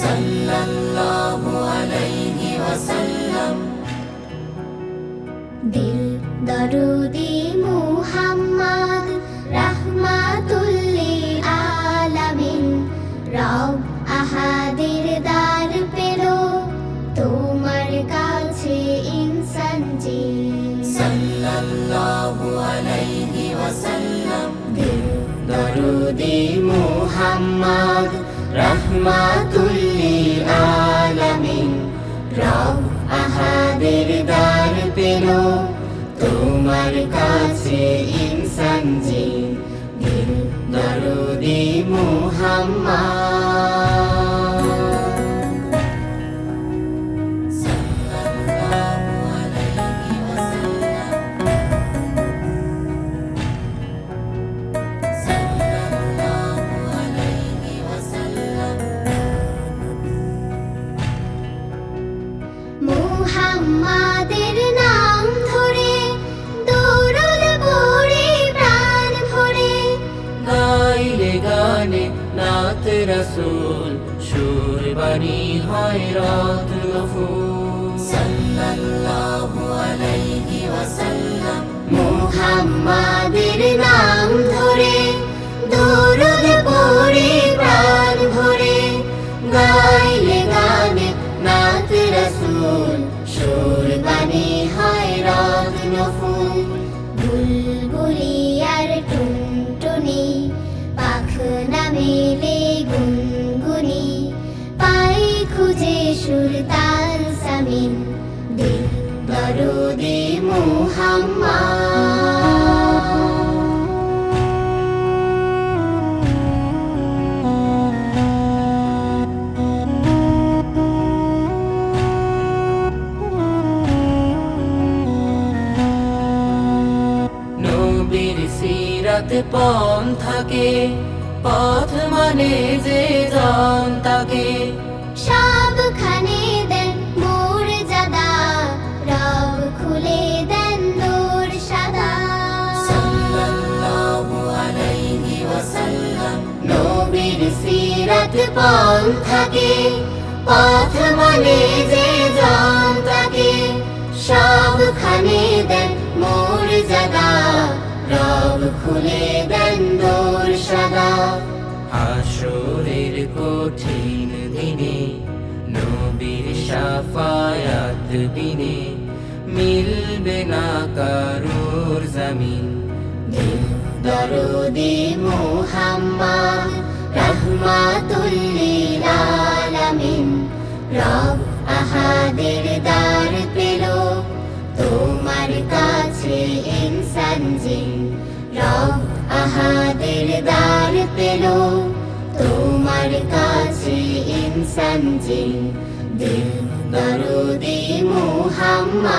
সাল্লাল্লাহু আলাইহি ওয়াসাল্লাম। দিল দরুদি মুহাম্মদ রাহমাতুল লিল আলামিন। রব আহাদের দার পেল তোমার কাছে ইনসান জিন। সাল্লাল্লাহু আলাইহি ওয়াসাল্লাম। দিল দরুদি মুহাম্মদ রাহমাতুল লিল আলামিন। রব আহাদের দার পেল তোমার কাছে ইনসান জিন। দিল দরুদি মুহাম্মদ। সাল্লাল্লাহু আলাইহি ওয়াসাল্লাম। সাল্লাল্লাহু আলাইহি ওয়াসাল্লাম। মুহাম্মাদের নাম ধরে দরুদ পড়ি প্রাণ ভরে। গাইলে গানে নাত রাসূল সুর বাণী হয় রত্ন ফুল। সাল্লাল্লাহু আলাইহি ওয়াসাল্লাম। মুহাম্মাদের নাম ধরে দরুদ পড়ি প্রাণ ভরে। গাইলে গানে নাত রাসূল সুর বাণী হয় রত্ন ফুল। বুলবুলি আর টুনটুনি পাখনা মেলে গুনগুনি। পাই খুঁজে সুর তাল সামিন। দিল দরুদি মুহাম্মদ। নবীর সিরাত পন্থাকে পথ মানে যে জন তাকে। সবখানে দেন মর্যাদা রব খুলে দেন নূর সাদা। সাল্লাল্লাহু আলাইহি ওয়াসাল্লাম। নবীর সিরাত পন্থাকে পথ মানে যে জন তাকে। সবখানে দেন মর্যাদা রব খুলে দেন নূর সাদা। হাসরের কঠিন দিনে নবীর শাফায়াত বিনে মিলবে না কারোর জামিন। দিল দরুদি মুহাম্মদ রাহমাতুল লিল আলামিন। রব আহাদের দার পেল তোমার কাছে ইনসান জিন। রব আহাদের দার পেল তোমার কাছে ইনসান জিন। দিল দরুদি মুহাম্মদ।